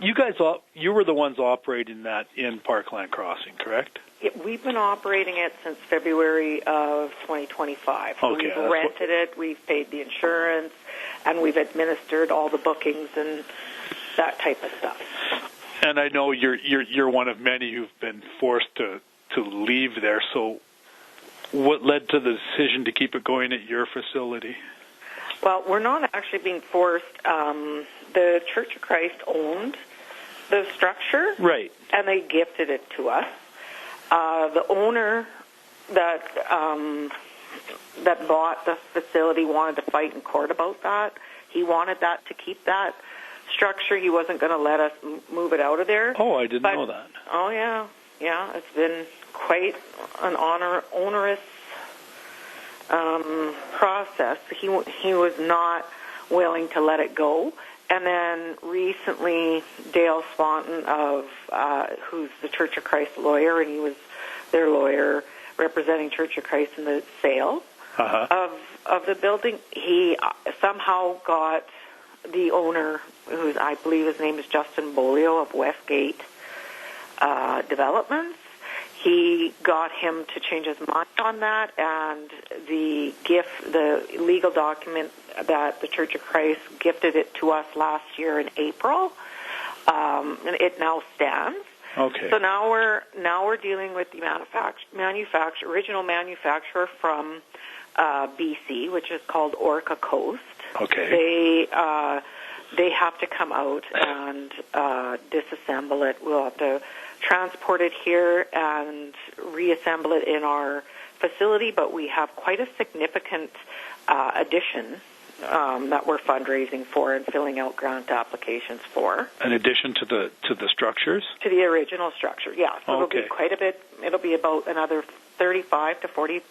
You guys, you were the ones operating that in Parkland Crossing, correct? We've been operating it since February of 2025. So Okay, we've rented it, we've paid the insurance, and we've administered all the bookings and that type of stuff. And I know you're one of many who've been forced to leave there. So, what led to the decision to keep it going at your facility? Well, we're not actually being forced. The Church of Christ owned the structure, right, and they gifted it to us. The owner that bought the facility wanted to fight in court about that. He wanted that to keep that structure. He wasn't going to let us move it out of there. Oh, I didn't know that. Oh, yeah. Yeah, it's been quite an onerous process. He was not willing to let it go. And then recently, Dale Swanton, who's the Church of Christ lawyer, and he was their lawyer representing Church of Christ in the sale of the building, he somehow got the owner, who's I believe his name is Justin Bolio of Westgate Developments. He got him to change his mind on that, and the legal document that the Church of Christ gifted it to us last year in April, and it now stands. Okay. So now we're dealing with the original manufacturer from BC, which is called Orca Coast. Okay. They have to come out and disassemble it. We'll have to transport it here and reassemble it in our facility, but we have quite a significant addition that we're fundraising for and filling out grant applications for. In addition to the structures? To the original structure, yeah. So okay. It'll be quite a bit. It'll be about another 35 to 40%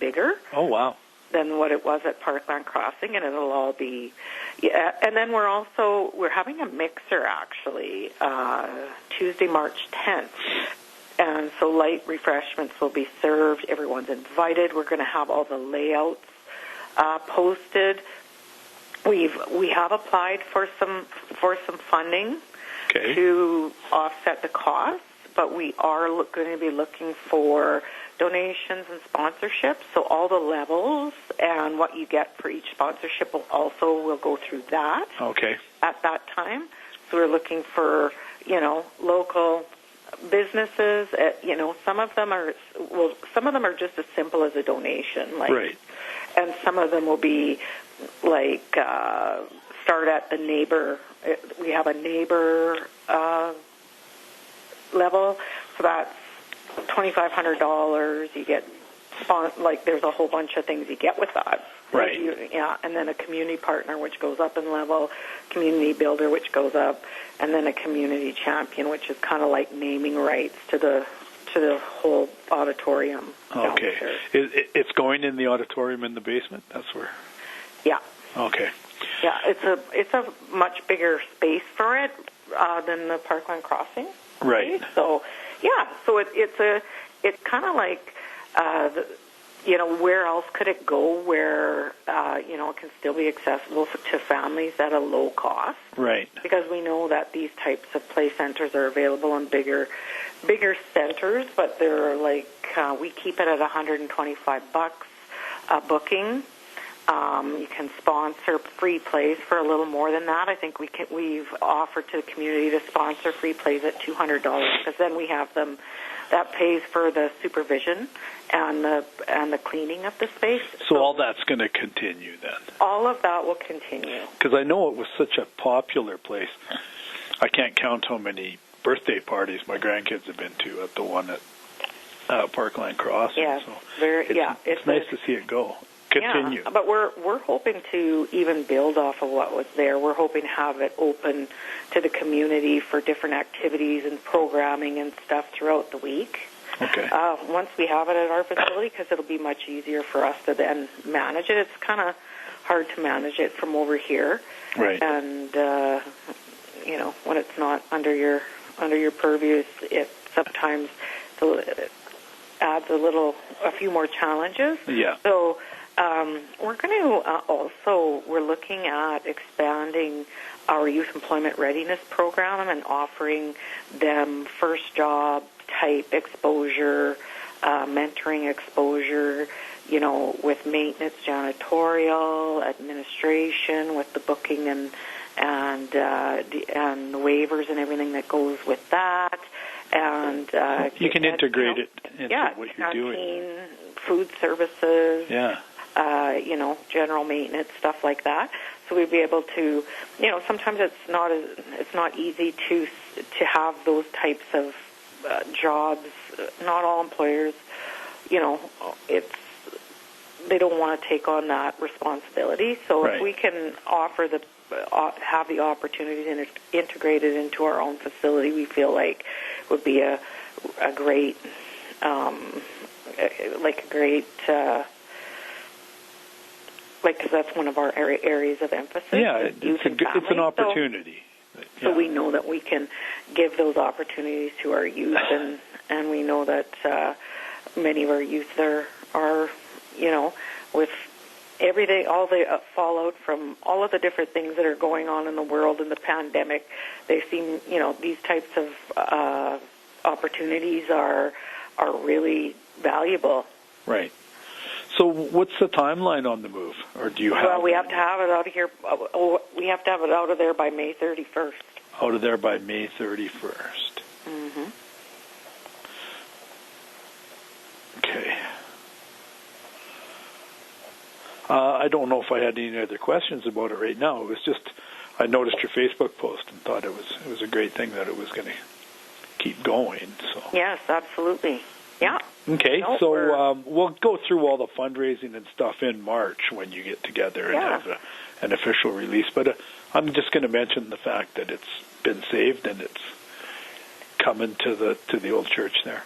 bigger. Oh, wow. Than what it was at Parkland Crossing, and it'll all be, yeah. And then we're having a mixer actually Tuesday, March 10th, and so light refreshments will be served. Everyone's invited. We're going to have all the layouts posted. We have applied for some funding to offset the costs, but we are going to be looking for donations and sponsorships. So all the levels and what you get for each sponsorship will go through that. Okay. At that time. So we're looking for, local businesses. Some of them are just as simple as a donation, right. And some of them will be like start at the neighbor. We have a neighbor level, so that's $2,500. You get there's a whole bunch of things you get with that. Right. And then a community partner, which goes up in level, community builder, which goes up, and then a community champion, which is kind of like naming rights to the whole auditorium. Okay. It's going in the auditorium in the basement. That's where. Yeah. Okay. Yeah, it's a much bigger space for it than the Parkland Crossing. Right. Space. So it's kind of like where else could it go where it can still be accessible to families at a low cost. Right. Because we know that these types of play centers are available in bigger centers, but they're like we keep it at $125 a booking. You can sponsor free plays for a little more than that. I think we've offered to the community to sponsor free plays at $200 because then we have them. That pays for the supervision and the cleaning of the space. So all that's going to continue then? All of that will continue. Because I know it was such a popular place. I can't count how many birthday parties my grandkids have been to at the one at Parkland Crossing. Yes, so it's nice to see it continue. Yeah, but we're hoping to even build off of what was there. We're hoping to have it open to the community for different activities and programming and stuff throughout the week. Okay. Once we have it at our facility, because it'll be much easier for us to then manage it. It's kind of hard to manage it from over here. Right. And when it's not under your purview, it sometimes adds a few more challenges. Yeah. So we're going to we're looking at expanding our Youth Employment Readiness Program and offering them first job type exposure, mentoring exposure, with maintenance, janitorial, administration, with the booking and the waivers and everything that goes with that. And you can integrate it into what you're doing. Food services. Yeah. General maintenance, stuff like that. So we'd be able to, sometimes it's not easy to have those types of jobs. Not all employers, they don't want to take on that responsibility. So right. If we can offer have the opportunity to integrate it into our own facility, we feel like would be a great, because that's one of our areas of emphasis. Yeah, it's an opportunity. So we know that we can give those opportunities to our youth, and we know that many of our youth are with everything, all the fallout from all of the different things that are going on in the world in the pandemic, they seem, these types of opportunities are really valuable. Right. So what's the timeline on the move, or do you have? Well, we have to have it out of here. We have to have it out of there by May 31st. Out of there by May 31st. Mm-hmm. Okay. I don't know if I had any other questions about it right now. It was just I noticed your Facebook post and thought it was a great thing that it was going to keep going. So yes, absolutely. Yeah. Okay, so we'll go through all the fundraising and stuff in March when you get together and have an official release. But I'm just going to mention the fact that it's been saved and it's coming to the old church there.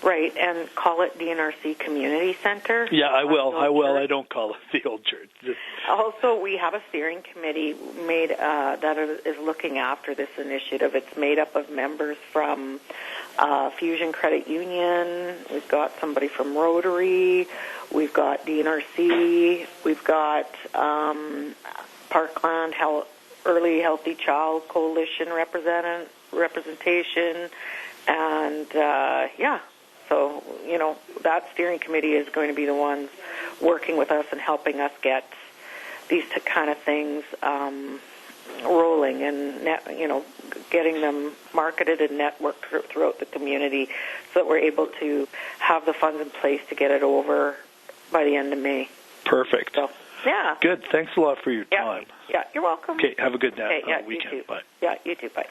Right, and call it DNRC Community Center. Yeah, I will. I don't call it the old church. Also, we have a steering committee made that is looking after this initiative. It's made up of members from Fusion Credit Union. We've got somebody from Rotary. We've got DNRC. We've got Parkland Early Healthy Child Coalition representation, and So, that steering committee is going to be the ones working with us and helping us get these kind of things rolling and, getting them marketed and networked throughout the community so that we're able to have the funds in place to get it over by the end of May. Perfect. So, yeah. Good. Thanks a lot for your time. Yeah, you're welcome. Okay, have a good weekend. You too. Bye. Yeah, you too. Bye.